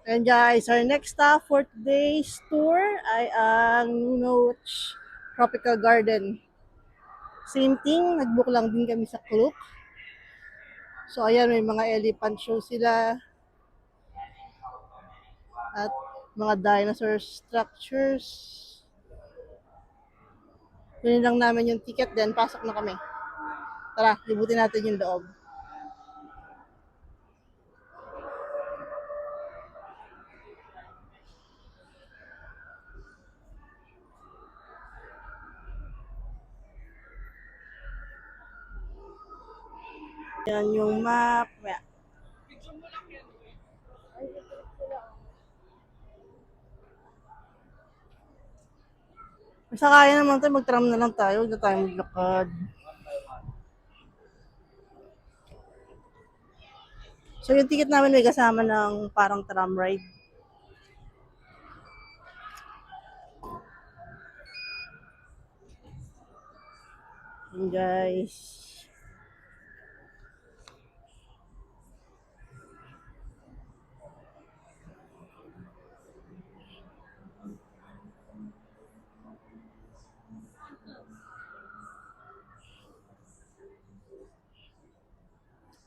And guys, our next stop for today's tour ay ang Noach Tropical Garden. Same thing, nag-book lang din kami sa Klook. So ayan, may mga elephant show sila at mga dinosaur structures. Kunin lang namin yung ticket, then pasok na kami. Tara, libutin natin yung loob. Yan yung map. Basta kaya naman tayo, mag-tram na lang tayo. Huwag na tayo maglakad. So yung ticket namin may kasama ng parang tram ride. And guys.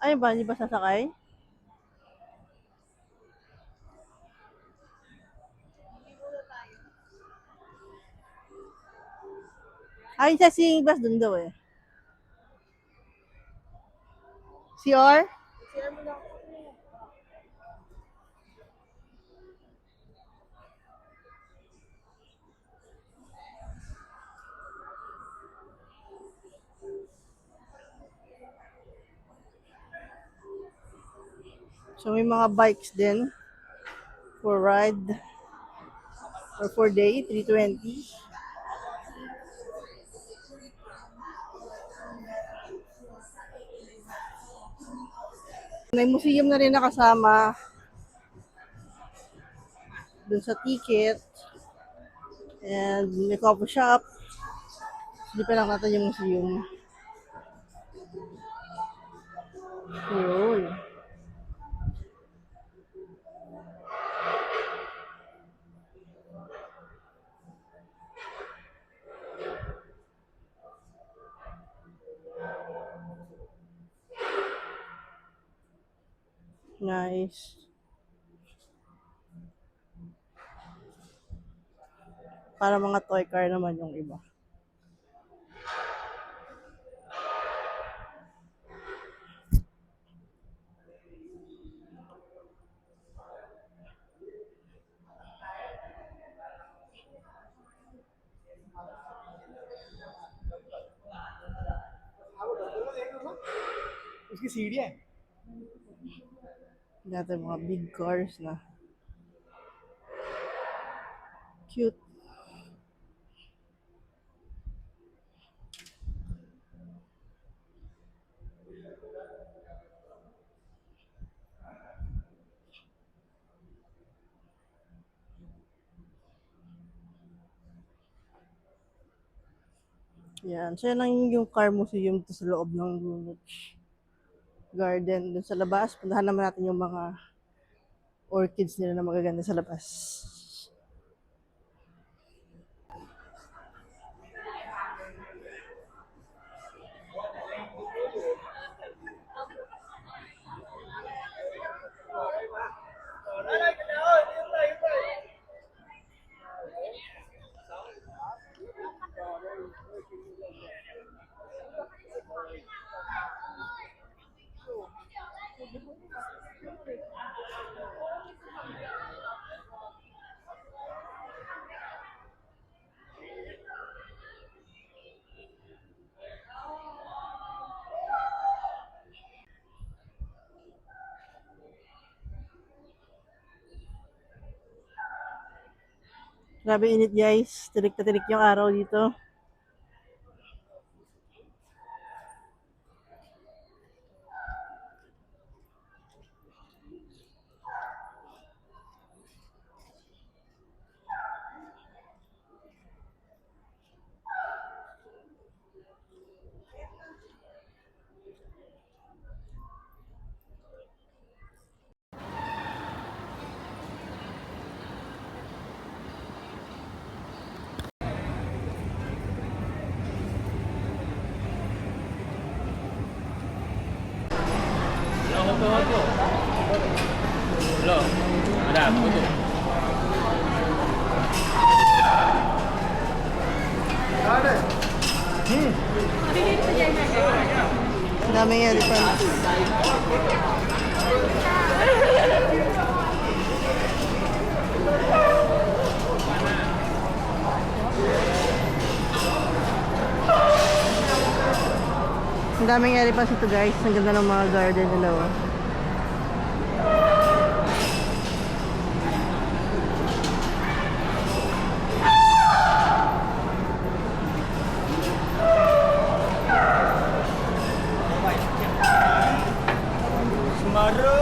Ay ba, hindi ba sasakay? Ay, sa singing bus dun daw eh. CR? So may mga bikes din for ride or for day, 320. May museum na rin nakasama dun sa ticket. And may coffee shop. Hindi pa lang natin yung museum. Yun. Nice. Para mga toy car naman yung iba. उसकी सीढ़ियाँ हैं Dati mga big cars na. Cute. Yan. So yan lang yung car museum to sa loob ng Greenwich Garden. Dun sa labas, puntahan naman natin yung mga orchids nila na magaganda sa labas. Grabe init guys. Tirik na tirik yung araw dito. Hello. Ada, foto. Ang daming elephant. Ang daming elephants ito guys. Ang ganda ng mga garden nila. Oh. Semeru.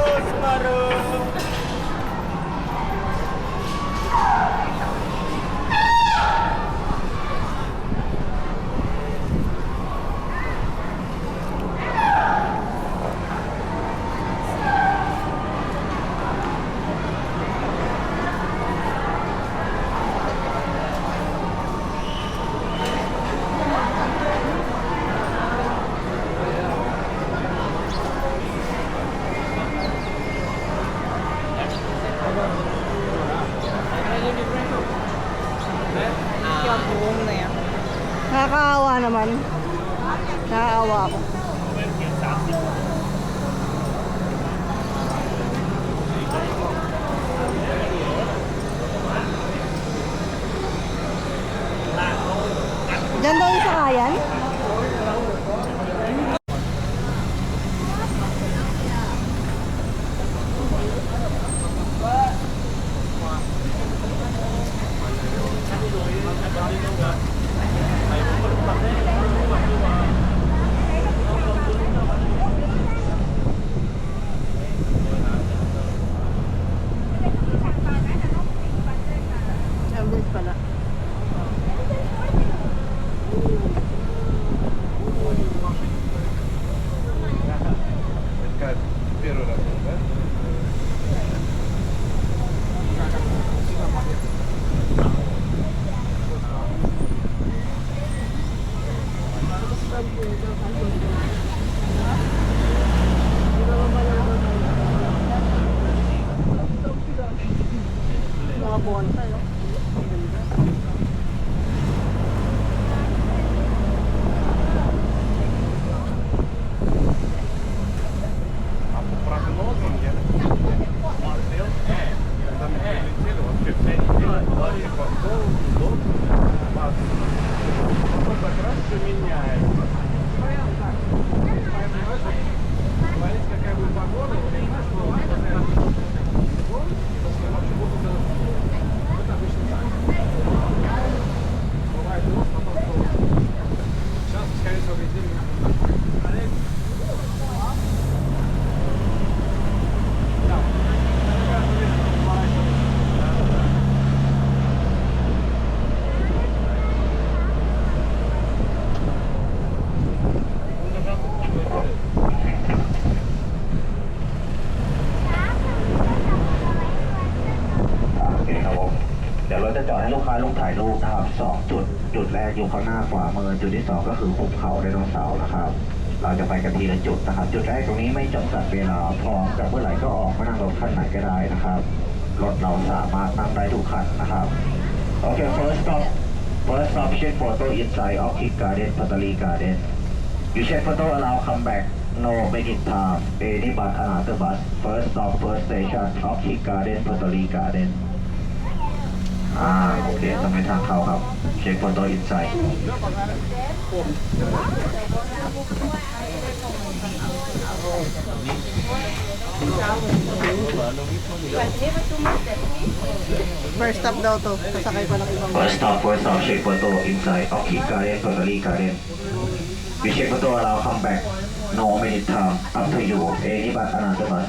Nakakaawa naman. Nakakaawa ako. Diyan daw yung sakayan? Ambulance pala. Mga bonsai, no?จะจอดให้ลูกค้าลงถ่ายรูปนะครับ2จุดแรกอยู่ข้างหน้าขวามือจุดที่2ก็คือหุบเขาไดโนเสาร์นะครับเราจะไปกันทีละจุดนะครับจุดแรกตรงนี้ไม่จำกัดเวลาพร้อมกับเมื่อไหร่ก็ออกมานั่งรถคันไหนก็ได้นะครับรถเราสามารถนั่งได้ทุกคันนะครับโอเค first stop check photo inside of Kick Garden Patali Garden you check photo allow come back no make it time any bus another bus first stop first station of Kick Garden Patali Gardenโอเคต้องให้ทางเข้าครับเช็คโฟโต้อินไซด์First stop daw to. Sasakay pa ng ibang. First stop, check photo inside of Kick Garden, Totally Garden. We check photo allow come back. No minute time. Up to you. Any bus, another bus.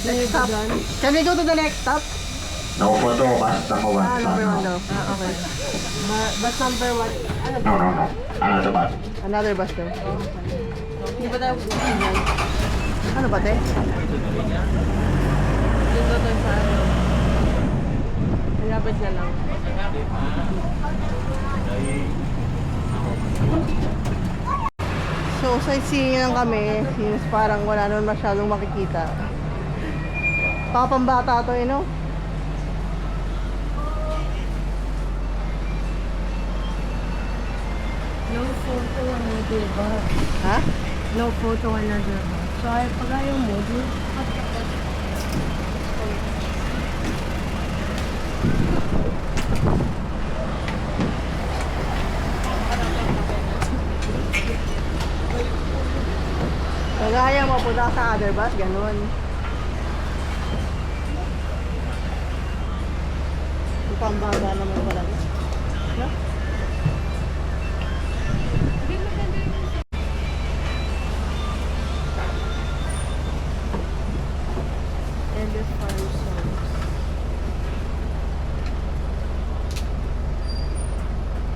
Next stop. Can we go to the next stop? No photo, bus number 1. Number 1 daw. Okay. Bus number 1. No. Another bus. Another bus daw. Hindi ba tayo pupunta? Ano ba, te? Dito tayo sa ano. Malapit na lang. So, So, sightseeing lang kami. Since parang wala naman masyadong makikita. Papambata to, no? No photo, another bus. Ha? No photo, another bus. So, ay pag ayaw mo, di Kagaya mo punta sa other bus, ganun. Pambaba naman pala. No? endless farm songs.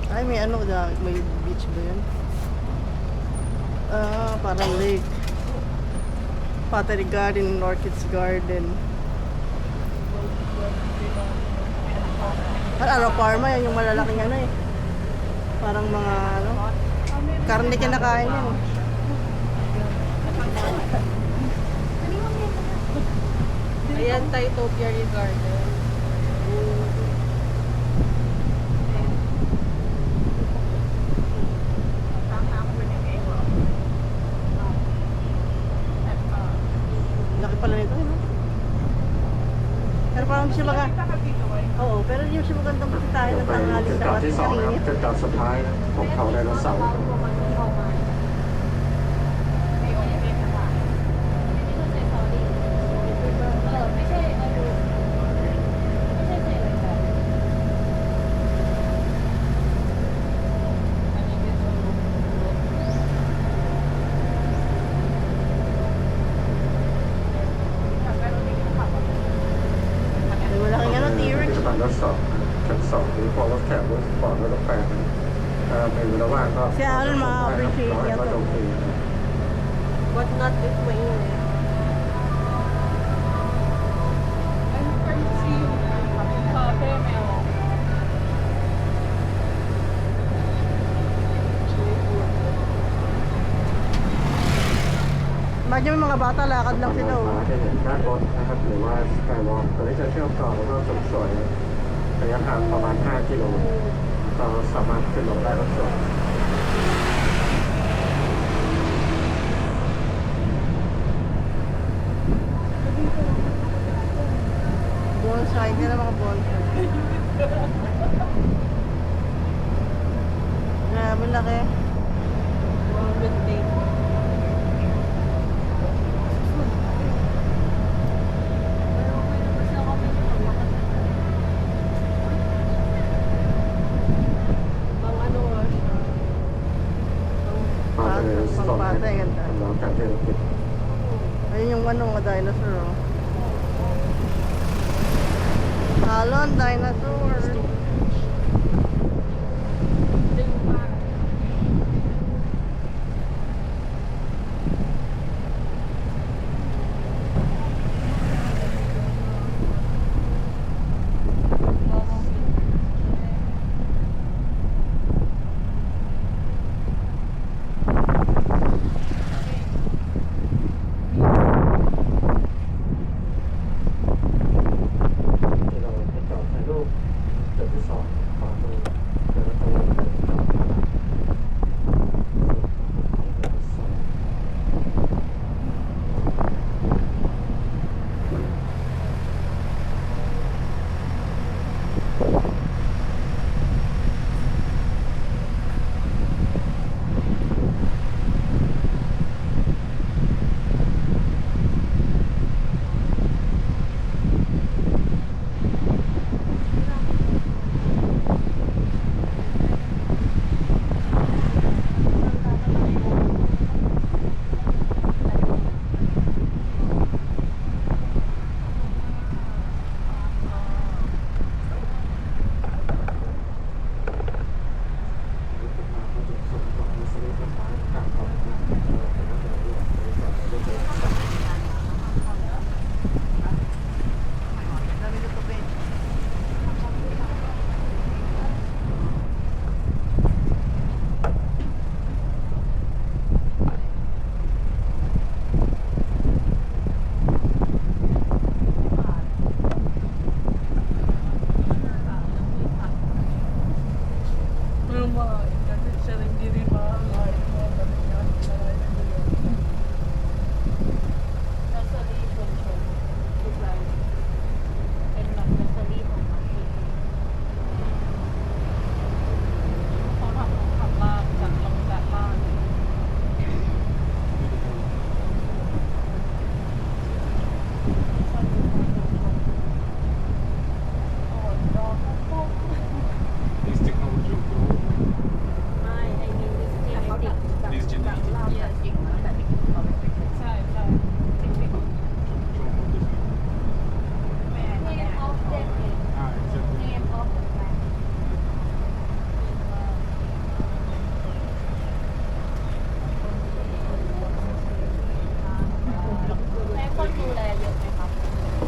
Ay, may ano dyan? May beach ba yun? Ah, parang lake. Pottery Garden, Orchids Garden. Ano, parma yan, yung malalaking ano eh. Parang mga ano, karne kinakain yan. Ayan, Topiary Garden. Laki pala nito, no? Pero parang hindi siya Oo, pero hindi siya magandang bisitahin ng ไป tanghaling จุด sa กลับที่สองนะครับ Katinit. จุดกลับสุดท้ายของเขาไดโนเสาร์ May malaking ano, T-Rex. ที่มันรถสองชั้นสองหรือพอรถแถวรถสปอร์ตรถแปดไม่รู้ระหว่างก็ Siya, ano, ma-appreciate ร้อย niya ก็ to. โอเค But not if mainit. Imagine yung mga bata, lakad lang sila. ฟ้า Oh. จะเห็นด้านบนนะครับหรือว่าสกายวอล์กตัวนี้จะเชื่อมต่อแล้วก็สุดสวยระยะทางประมาณ 5 กิโลเราสามารถขึ้นลงได้รถสวน Bonsai, hindi na mga bonsai. Grabe laki. Good day. Pang ano nga siya? พอไปสองเมตรทำร้องการเดินติด Ayun yung ano, mga dinosaur. Oh. Talon, dinosaur.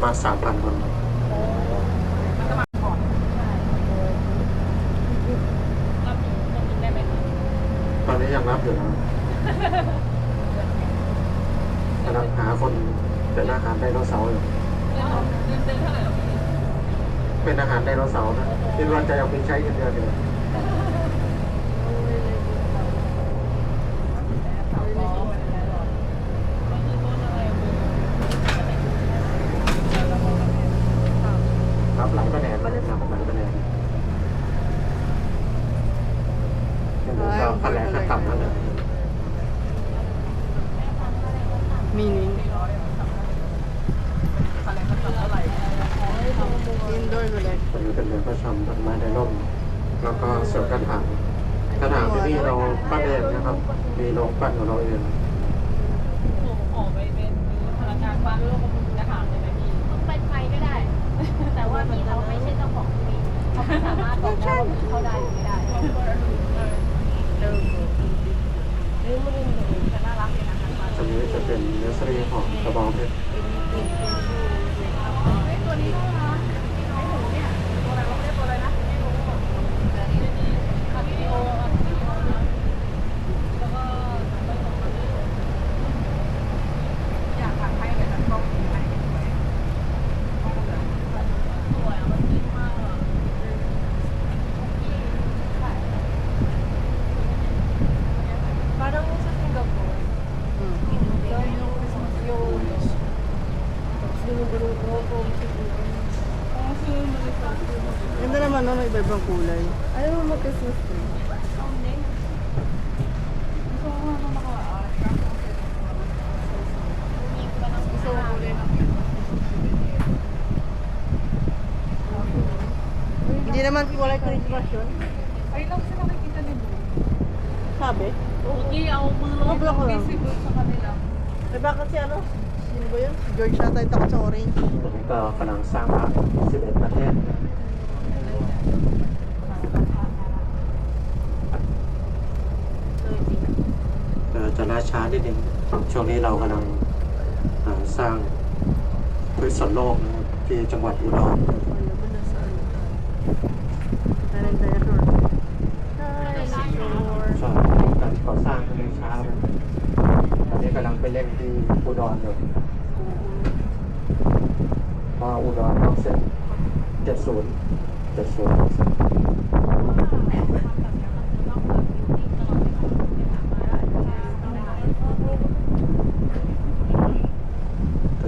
ประมาณ 3,000 คน ตอนนี้ยังรับอยู่นะกำลังหาคนเป็นอาหารไดโนเสาร์อยู่เป็นอาหารไดโนเสาร์นะคิดว่าจะเอาไปใช้กันเดือนเดียวรับหลังคะแนนนะครับหลังคะแนนก็คะแนนขั้นต่ำแล้วนะ Meaning? Indoor ulit. ตอนนี้เป็นเรือนประชำต้นไม้ในร่มแล้วก็สวนกระถางที่นี่เราปั้นเองนะครับ มีโรงปั้นของเราเอง ส่งออกไปเป็นพลังงานบ้านโลกกับกระถางเลยไหมพี่ต้องไปไทยก็ได้ แต่ว่าพี่เราไม่ใช่เจ้าของที่นี่เขาไม่สามารถบอกได้ว่าเข้าได้หรือไม่ได้แต่น่ารักเลยนะคะ ตรงนี้จะเป็นเนสเซอรี่ของกระบองเพชร ตัวนี้น่ารักไอ้หนูเนี่ยตัวอะไรวะไม่ได้ตัวอะไรนะไม่รู้คาร์บิโอแล้วก็อยากถักให้เลยแต่ต้องไหนสวยสวยอ่ะมันดีมากอ่ะparang sa Singapore Ganda naman no, may iba-ibang kulay. Ayaw mo mag-Christmas tree. Hindi naman kulay Christmas yun. Ay lang sila nakikita nila. Sabi? Okay, ako Mga block ko lang. visible sa kanila. Eh bakit si ano? Sino ba yun? Si George yata yung takot sa orange. ตรงนี้ก็กำลังสร้างพระ11 ประเทศจะล่าช้านิดนึงช่วงนี้เรากำลังสร้างพื้นสนโลกนะครับที่จังหวัดอุดร Parang dinosaur. ใช่การก่อสร้างก็เลยช้าไปตอนนี้กำลังไปเล่นที่อุดรอยู่พออุดรต้องเสร็จตัวน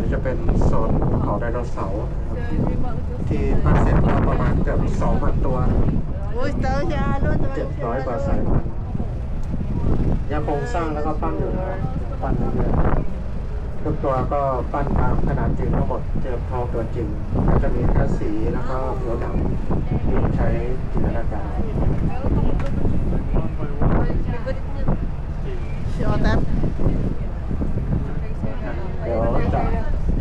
ี้จะเป็นโซนภูเขาไดโนเสาร์นะครับที่ปั้นเสร็จก็ประมาณเกือบ 2,000 ตัว Uy, tao siya ano? 700 กว่าสายพันธุ์ยังคงสร้างแล้วก็ปั้นอยู่นะครับปั้นเรื่อยๆทุกตัวก็ปั้นตามขนาดจริงทั้งหมดเทียบเท่าตัวจริงก็จะมีแค่สีแล้วก็ผิวหนังที่ใช้จินตนาการ Si Otep. เดี๋ยวจะ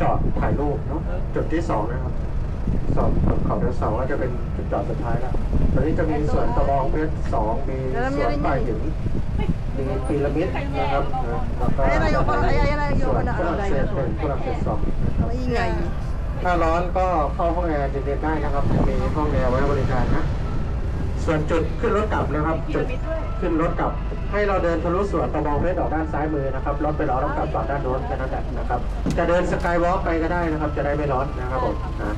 จอดถ่ายรูปเนาะจุดที่ 2 นะครับสอบเขาเดเสาร์ก็จะเป็นจุดจอดสุดท้ายแล้วตอนนี้จะมีสวนตะบองเพชร2มีสวนป่าหินมีพีระมิดนะครับแล้วก็ Ayan na, ayoko na, ayan na, ส่ ayoko วน na. ฝรั่งเศสเป็นฝรั่งเศส2นะครับ Maingay. ถ้าร้อนก็เข้าห้องแอร์เย็นๆได้นะครับมีห้องแอร์ไว้บริการนะส่วนจุดขึ้นรถกลับนะครับจุดขึ้นรถกลับให้เราเดินทะลุสวนตะบองเพชรออกด้านซ้ายมือนะครับรถไปรอต้องกลับฝั่งด้านโน้นแค่นั้นแหละนะครับจะเดินสกายวอล์กไปก็ได้นะครับ จะได้ไม่ร้อนนะครับผม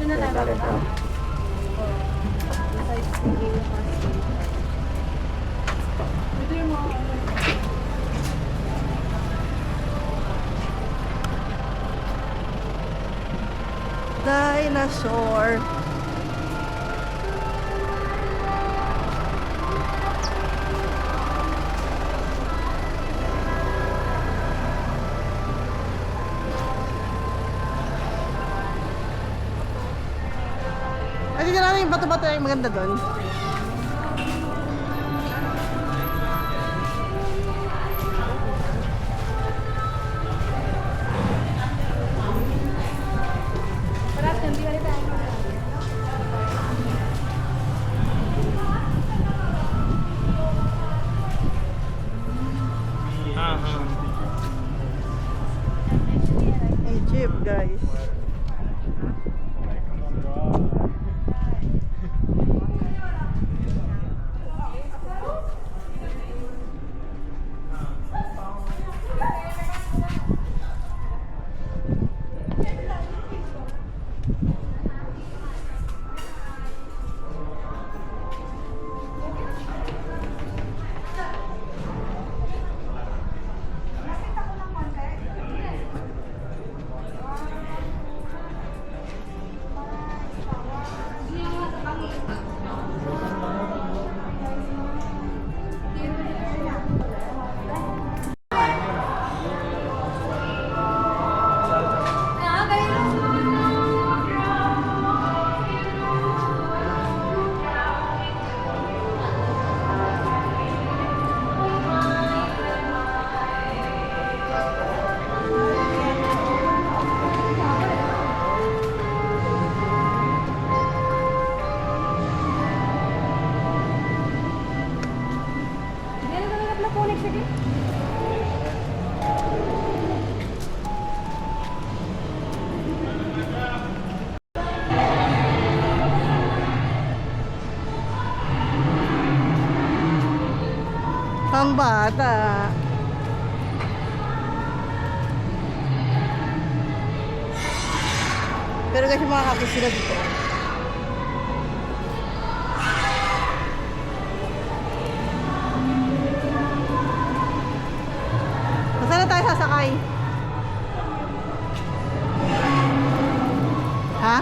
เดินได้เลยครับ Dinosaur. Ay, tingnan natin yung bato-bato yung maganda doon. Egypt, guys. na kunik sige. Pambata. Pero guys, yung mga kakis sila dito. Saan na tayo sasakay? Ha?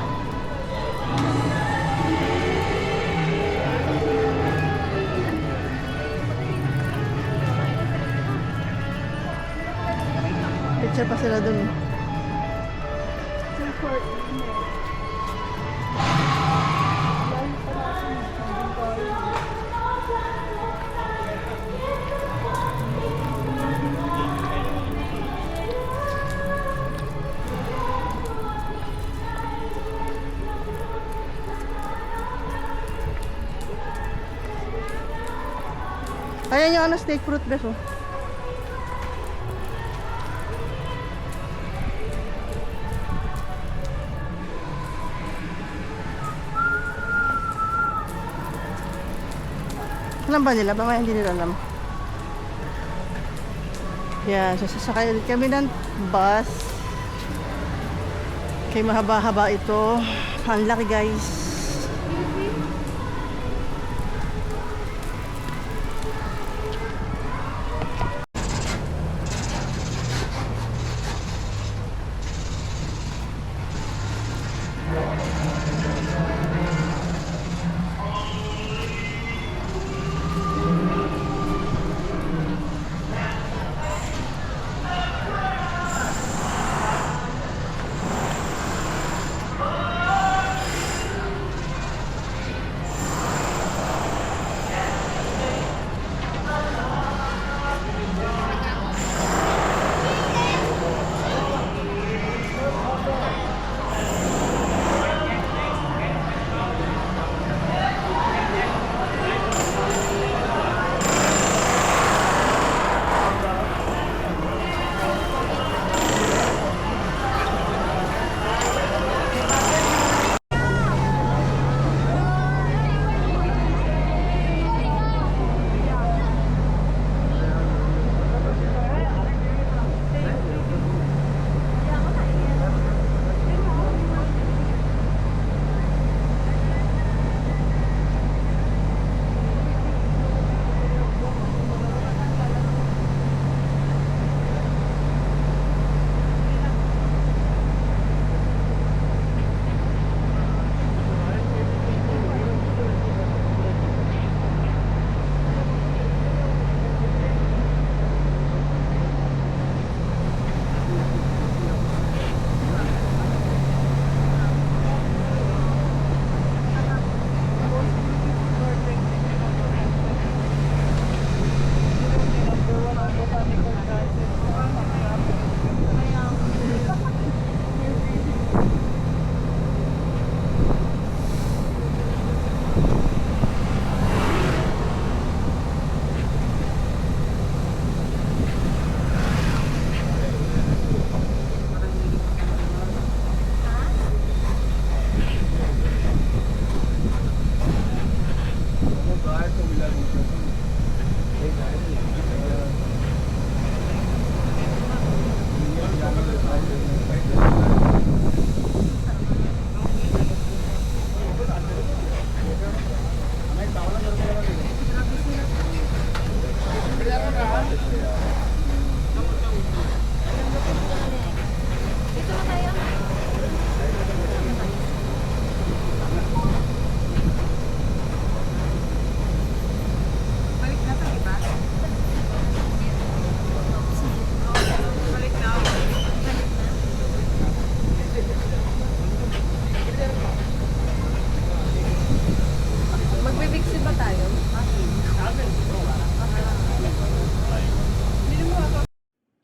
Picture pa sila dun. Ayan yung ano, steak fruit bes oh. Alam ba nila? Baka hindi nila alam. Yan, so sasakay ulit kami ng bus. Kay mahaba-haba ito. Ang laki guys.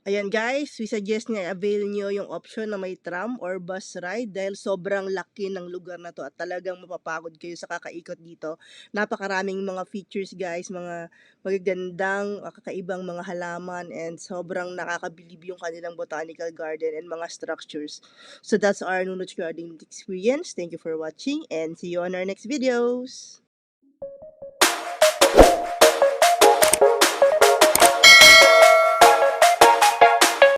Ayan guys, we suggest na avail nyo yung option na may tram or bus ride dahil sobrang laki ng lugar na to at talagang mapapagod kayo sa kakaikot dito. Napakaraming mga features guys, mga magagandang, kakaibang mga halaman and sobrang nakakabilib yung kanilang botanical garden and mga structures. So that's our Nunoch Garden experience. Thank you for watching and see you on our next videos!